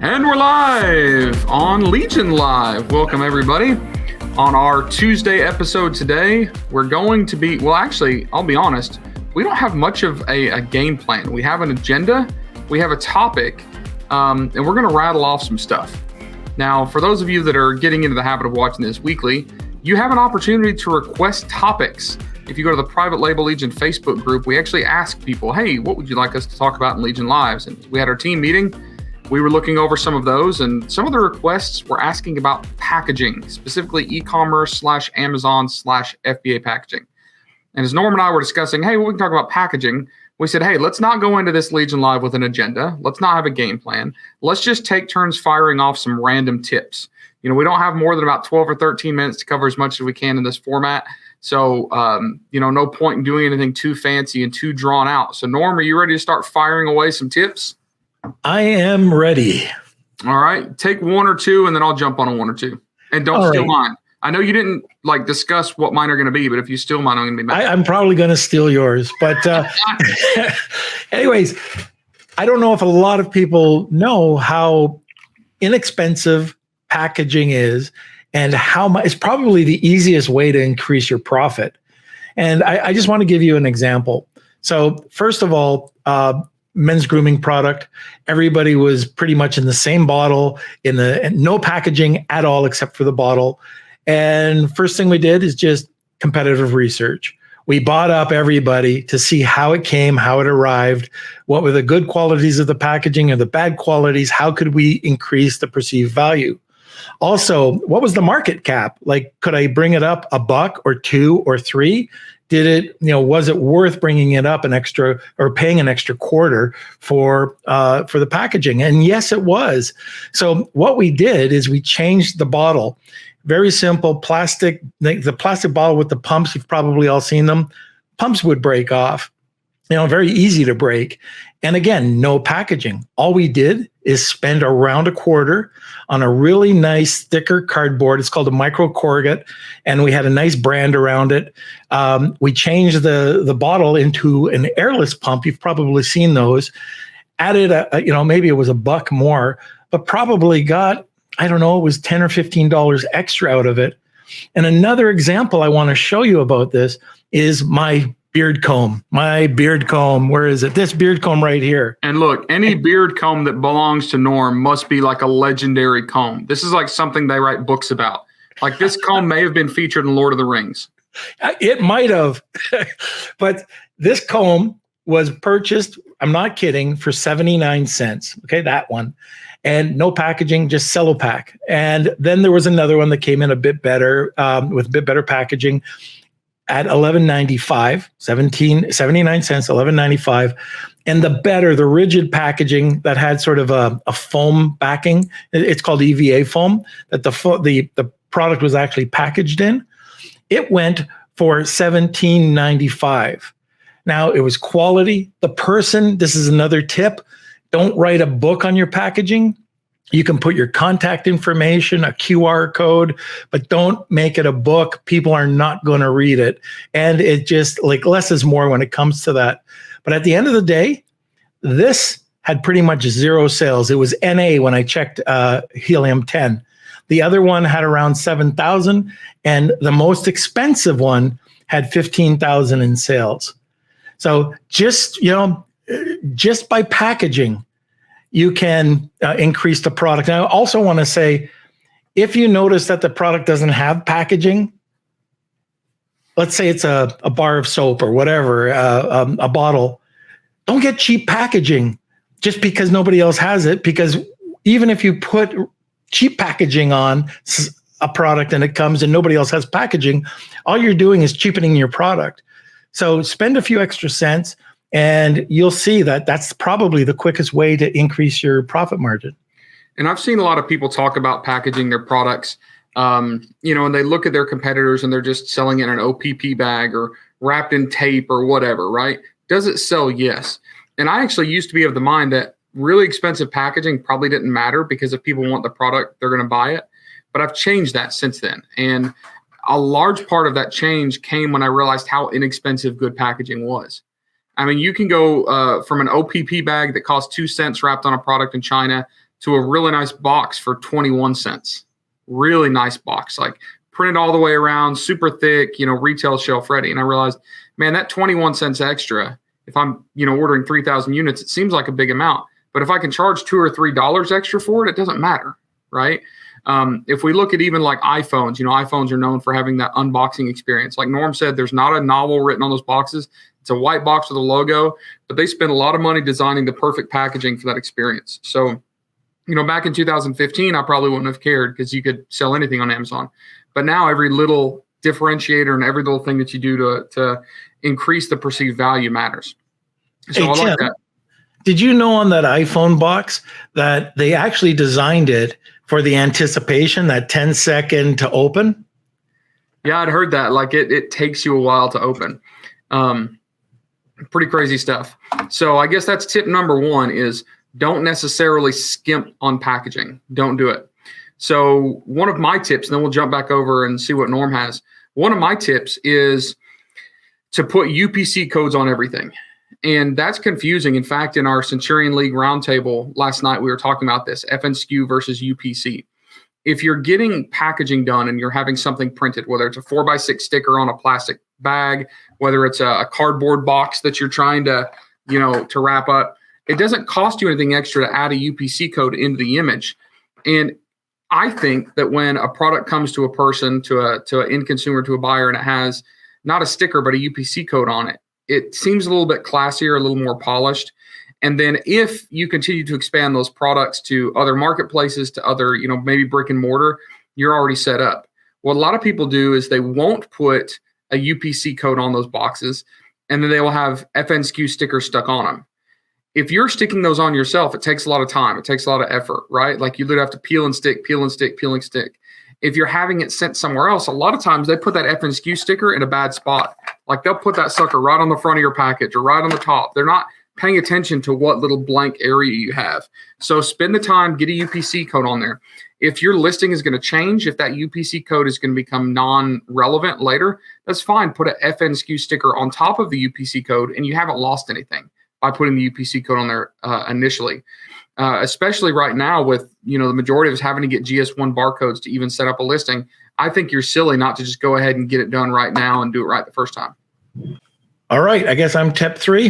And we're live on Legion Live. Welcome, everybody. On our Tuesday episode today, we're going to be, well, actually, I'll be honest, we don't have much of a game plan. We have an agenda, we have a topic, and we're going to rattle off some stuff. Now, for those of you that are getting into the habit of watching this weekly, you have an opportunity to request topics. If you go to the Private Label Legion Facebook group, we actually ask people, hey, what would you like us to talk about in Legion Lives? And we had our team meeting. We were looking over some of those, and some of the requests were asking about packaging, specifically e-commerce / Amazon / FBA packaging. And as Norm and I were discussing, hey, well, we can talk about packaging. We said, hey, let's not go into this Legion Live with an agenda. Let's not have a game plan. Let's just take turns firing off some random tips. You know, we don't have more than about 12 or 13 minutes to cover as much as we can in this format. So, no point in doing anything too fancy and too drawn out. So, Norm, are you ready to start firing away some tips? I am ready. All right. Take one or two, and then I'll jump on one or two. And don't steal mine. I know you didn't discuss what mine are going to be, but if you steal mine, I'm going to be mad. I'm probably going to steal yours. But anyways, I don't know if a lot of people know how inexpensive packaging is and how much it's probably the easiest way to increase your profit. And I just want to give you an example. So first of all, men's grooming product. Everybody was pretty much in the same bottle, no packaging at all except for the bottle. And first thing we did is just competitive research. We bought up everybody to see how it came, how it arrived, what were the good qualities of the packaging and the bad qualities, how could we increase the perceived value. Also, what was the market cap? Like, could I bring it up $1 or $2 or $3? Did it, was it worth bringing it up an extra or paying an extra quarter for the packaging? And yes, it was. So what we did is we changed the bottle. Very simple plastic, the plastic bottle with the pumps. You've probably all seen them. Pumps would break off. Very easy to break. And again, no packaging. All we did is spend around a quarter on a really nice thicker cardboard. It's called a micro corrugate, and we had a nice brand around it. We changed the bottle into an airless pump. You've probably seen those. Added maybe it was $1 more, but probably got, I don't know, it was $10 or $15 extra out of it. And another example I want to show you about this is my beard comb. Where is it? This beard comb right here. And look, any beard comb that belongs to Norm must be like a legendary comb. This is like something they write books about. Like this comb may have been featured in Lord of the Rings. It might have. But this comb was purchased, I'm not kidding, for 79 cents. Okay, that one. And no packaging, just cellopack. And then there was another one that came in a bit better, with a bit better packaging, at $11.95, 79 cents, $11.95. And the rigid packaging that had sort of a foam backing, it's called EVA foam, that the product was actually packaged in, it went for $17.95. Now, it was quality. This is another tip, don't write a book on your packaging. You can put your contact information, a QR code, but don't make it a book. People are not going to read it. And it just less is more when it comes to that. But at the end of the day, this had pretty much zero sales. It was NA when I checked Helium 10. The other one had around 7,000, and the most expensive one had 15,000 in sales. So just by packaging, you can increase the product. And I also want to say, if you notice that the product doesn't have packaging, let's say it's a bar of soap or whatever, a bottle, don't get cheap packaging just because nobody else has it. Because even if you put cheap packaging on a product and it comes and nobody else has packaging, all you're doing is cheapening your product. So spend a few extra cents, and you'll see that that's probably the quickest way to increase your profit margin. And I've seen a lot of people talk about packaging their products, and they look at their competitors and they're just selling it in an OPP bag or wrapped in tape or whatever, right? Does it sell? Yes. And I actually used to be of the mind that really expensive packaging probably didn't matter, because if people want the product, they're going to buy it. But I've changed that since then. And a large part of that change came when I realized how inexpensive good packaging was. I mean, you can go from an OPP bag that costs 2 cents wrapped on a product in China to a really nice box for 21 cents. Really nice box, like printed all the way around, super thick, retail shelf ready. And I realized, man, that 21 cents extra, if I'm, ordering 3,000 units, it seems like a big amount. But if I can charge $2 or $3 extra for it, it doesn't matter, right? If we look at even like iPhones, iPhones are known for having that unboxing experience. Like Norm said, there's not a novel written on those boxes. It's a white box with a logo, but they spend a lot of money designing the perfect packaging for that experience. So, back in 2015, I probably wouldn't have cared because you could sell anything on Amazon. But now every little differentiator and every little thing that you do to increase the perceived value matters. So hey, I like Tim, that. Did you know on that iPhone box that they actually designed it for the anticipation, that 10-second to open? Yeah, I'd heard that. Like it takes you a while to open. Pretty crazy stuff. So I guess that's tip number one is don't necessarily skimp on packaging. Don't do it. So one of my tips, and then we'll jump back over and see what Norm has. One of my tips is to put UPC codes on everything. And that's confusing. In fact, in our Centurion League roundtable last night, we were talking about this, FNSKU versus UPC. If you're getting packaging done and you're having something printed, whether it's a 4x6 sticker on a plastic bag, whether it's a cardboard box that you're trying to, to wrap up, it doesn't cost you anything extra to add a UPC code into the image. And I think that when a product comes to a person, to an end consumer, to a buyer, and it has not a sticker, but a UPC code on it, it seems a little bit classier, a little more polished. And then if you continue to expand those products to other marketplaces, to other, maybe brick and mortar, you're already set up. What a lot of people do is they won't put a UPC code on those boxes, and then they will have FNSKU stickers stuck on them. If you're sticking those on yourself, it takes a lot of time. It takes a lot of effort, right? Like you literally have to peel and stick. If you're having it sent somewhere else, a lot of times they put that FNSKU sticker in a bad spot. Like they'll put that sucker right on the front of your package or right on the top. They're not paying attention to what little blank area you have. So spend the time, get a UPC code on there. If your listing is going to change, if that UPC code is going to become non-relevant later, that's fine. Put an FNSKU sticker on top of the UPC code and you haven't lost anything by putting the UPC code on there initially. Especially right now with, the majority of us having to get GS1 barcodes to even set up a listing. I think you're silly not to just go ahead and get it done right now and do it right the first time. All right, I guess I'm tip 3.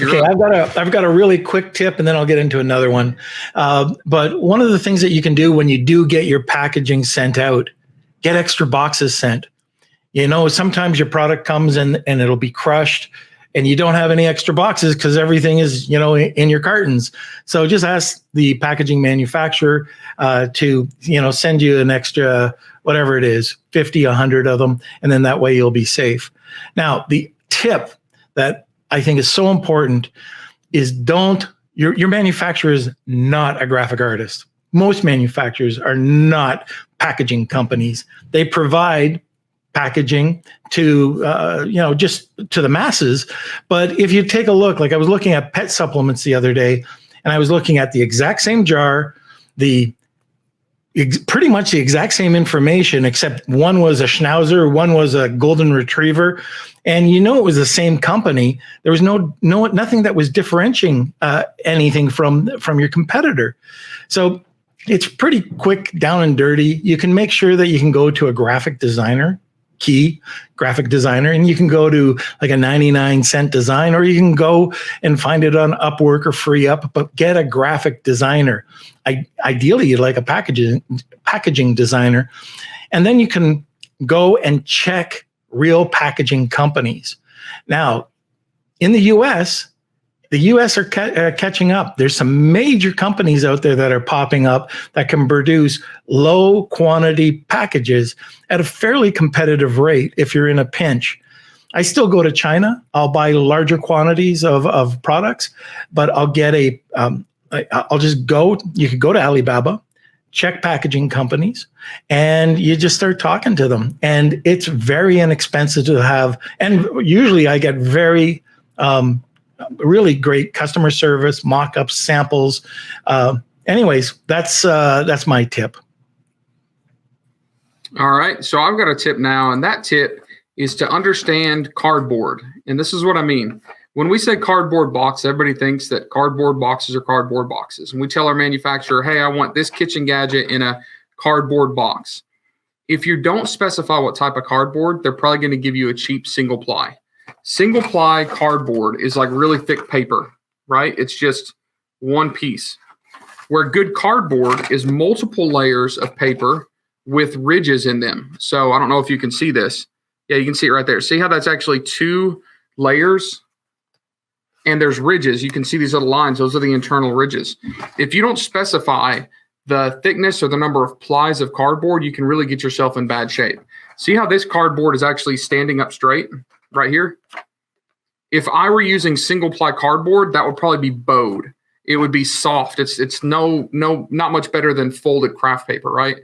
Okay, I've got a really quick tip, and then I'll get into another one. But one of the things that you can do when you do get your packaging sent out, get extra boxes sent. Sometimes your product comes and it'll be crushed, and you don't have any extra boxes because everything is, in your cartons. So just ask the packaging manufacturer to, send you an extra, whatever it is, 50, 100 of them, and then that way you'll be safe. Now, the tip that I think is so important is your manufacturer is not a graphic artist. Most manufacturers are not packaging companies. They provide packaging to, just to the masses. But if you take a look, like I was looking at pet supplements the other day, and I was looking at the exact same jar, pretty much the exact same information, except one was a Schnauzer, one was a Golden Retriever, and it was the same company. There was nothing that was differentiating anything from your competitor. So it's pretty quick, down and dirty. You can make sure that you can go to a graphic designer, and you can go to like a 99-cent design, or you can go and find it on Upwork or FreeUp, but get a graphic designer. Ideally, you'd like a packaging designer. And then you can go and check real packaging companies. Now, in the US are catching up. There's some major companies out there that are popping up that can produce low quantity packages at a fairly competitive rate if you're in a pinch. I still go to China. I'll buy larger quantities of products, but I'll get you could go to Alibaba, check packaging companies, and you just start talking to them. And it's very inexpensive to have. And usually I get very, really great customer service, mock-ups, samples. Anyways, that's my tip. All right. So I've got a tip now, and that tip is to understand cardboard. And this is what I mean. when we say cardboard box, everybody thinks that cardboard boxes are cardboard boxes. And we tell our manufacturer, hey, I want this kitchen gadget in a cardboard box. If you don't specify what type of cardboard, they're probably going to give you a cheap single ply. Single ply cardboard is like really thick paper, right? It's just one piece. Where good cardboard is multiple layers of paper with ridges in them. So I don't know if you can see this. Yeah, you can see it right there. See how that's actually 2 layers? And there's ridges. You can see these little lines. Those are the internal ridges. If you don't specify the thickness or the number of plies of cardboard, you can really get yourself in bad shape. See how this cardboard is actually standing up straight right here? If I were using single ply cardboard, that would probably be bowed. It would be soft. It's not much better than folded craft paper, right?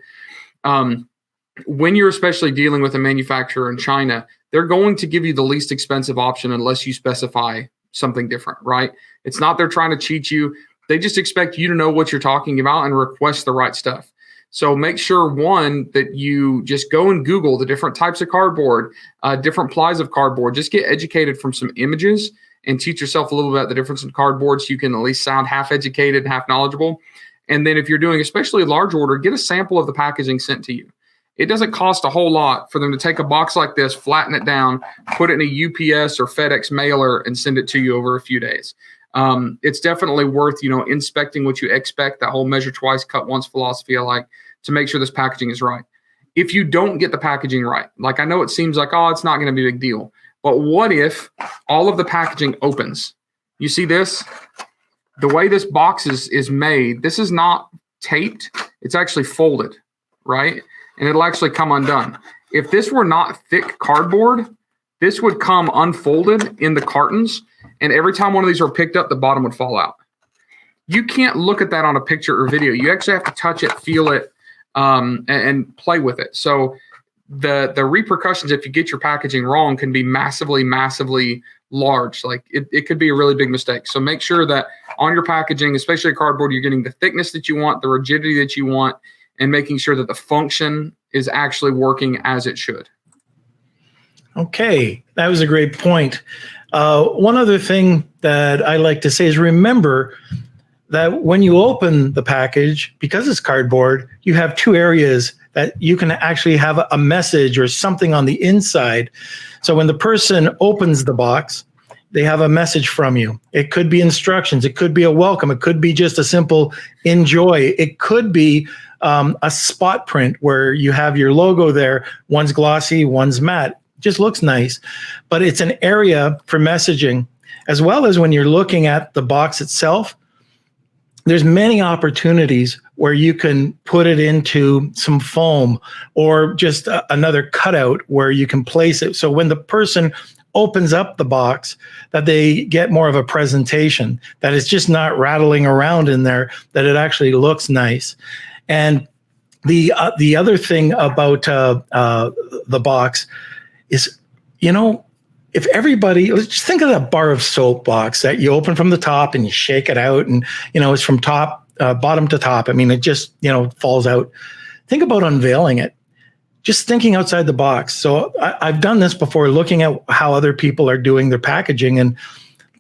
When you're especially dealing with a manufacturer in China, they're going to give you the least expensive option unless you specify something different, right? It's not they're trying to cheat you. They just expect you to know what you're talking about and request the right stuff. So make sure, one, that you just go and Google the different types of cardboard, different plies of cardboard. Just get educated from some images and teach yourself a little bit about the difference in cardboard so you can at least sound half educated, half knowledgeable. And then if you're doing especially a large order, get a sample of the packaging sent to you. It doesn't cost a whole lot for them to take a box like this, flatten it down, put it in a UPS or FedEx mailer and send it to you over a few days. It's definitely worth, inspecting what you expect, that whole measure twice, cut once philosophy I like, to make sure this packaging is right. If you don't get the packaging right, like I know it seems like, oh, it's not going to be a big deal. But what if all of the packaging opens? You see this? The way this box is made, this is not taped. It's actually folded, right? And it'll actually come undone. If this were not thick cardboard, this would come unfolded in the cartons. And every time one of these were picked up, the bottom would fall out. You can't look at that on a picture or video. You actually have to touch it, feel it, and play with it. So the repercussions if you get your packaging wrong can be massively, massively large. Like it could be a really big mistake. So make sure that on your packaging, especially cardboard, you're getting the thickness that you want, the rigidity that you want, and making sure that the function is actually working as it should. Okay, that was a great point. One other thing that I like to say is remember that when you open the package, because it's cardboard, you have 2 areas that you can actually have a message or something on the inside. So when the person opens the box, they have a message from you. It could be instructions. It could be a welcome. It could be just a simple enjoy. It could be a spot print where you have your logo there. One's glossy, one's matte. Just looks nice. But it's an area for messaging, as well as when you're looking at the box itself. There's many opportunities where you can put it into some foam or just another cutout where you can place it. So when the person opens up the box, that they get more of a presentation, that it's just not rattling around in there, that it actually looks nice. And the other thing about the box is, if everybody, let's just think of that bar of soap box that you open from the top and you shake it out and, it's from bottom to top. I mean, it just, falls out. Think about unveiling it. Just thinking outside the box. So I've done this before, looking at how other people are doing their packaging and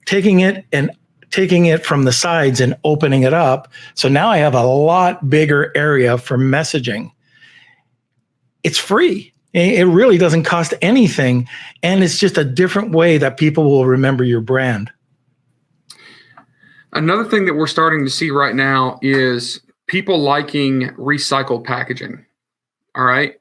taking it from the sides and opening it up. So now I have a lot bigger area for messaging. It's free. It really doesn't cost anything. And it's just a different way that people will remember your brand. Another thing that we're starting to see right now is people liking recycled packaging. All right.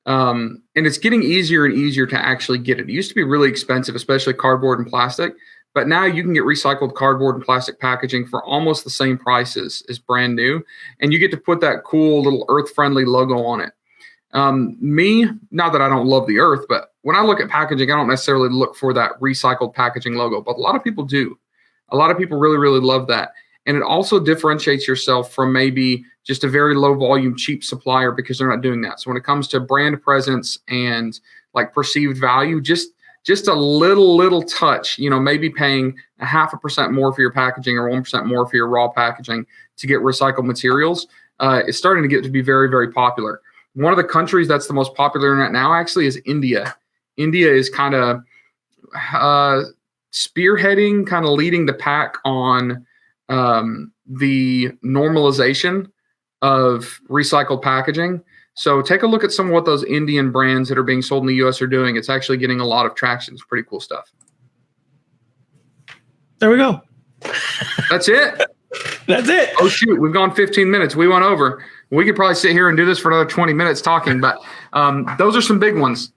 And it's getting easier and easier to actually get it. It used to be really expensive, especially cardboard and plastic. But now you can get recycled cardboard and plastic packaging for almost the same price as brand new. And you get to put that cool little earth-friendly logo on it. Me, not that I don't love the earth, but when I look at packaging, I don't necessarily look for that recycled packaging logo, but a lot of people do. A lot of people really, really love that. And it also differentiates yourself from maybe just a very low volume, cheap supplier because they're not doing that. So when it comes to brand presence and like perceived value, just a little touch, maybe paying 0.5% more for your packaging or 1% more for your raw packaging to get recycled materials, it's starting to get to be very, very popular. One of the countries that's the most popular right now actually is India. India is kind of spearheading, kind of leading the pack on the normalization of recycled packaging. So take a look at some of what those Indian brands that are being sold in the U.S. are doing. It's actually getting a lot of traction. It's pretty cool stuff. There we go. That's it. That's it. Oh, shoot. We've gone 15 minutes. We went over. We could probably sit here and do this for another 20 minutes talking, but those are some big ones.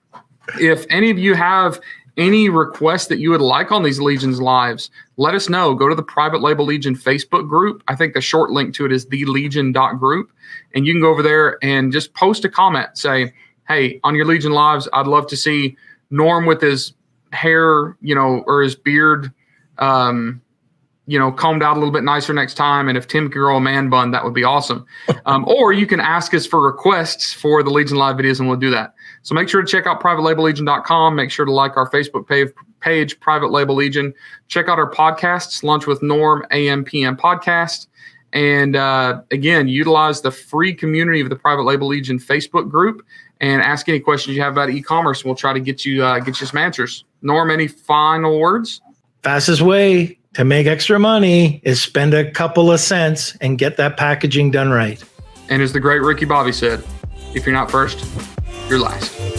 If any of you have any requests that you would like on these Legions Lives, let us know. Go to the Private Label Legion Facebook group. I think the short link to it is thelegion.group. And you can go over there and just post a comment. Say, hey, on your Legion Lives, I'd love to see Norm with his hair, or his beard, combed out a little bit nicer next time. And if Tim could grow a man bun, that would be awesome. Or you can ask us for requests for the Legion Live videos, and we'll do that. So make sure to check out privatelabellegion.com. Make sure to like our Facebook page, Private Label Legion. Check out our podcasts, Lunch with Norm, AM, PM podcast. And again, utilize the free community of the Private Label Legion Facebook group and ask any questions you have about e-commerce. We'll try to get you some answers. Norm, any final words? Fastest way to make extra money is spend a couple of cents and get that packaging done right. And as the great Ricky Bobby said, if you're not first, you're last.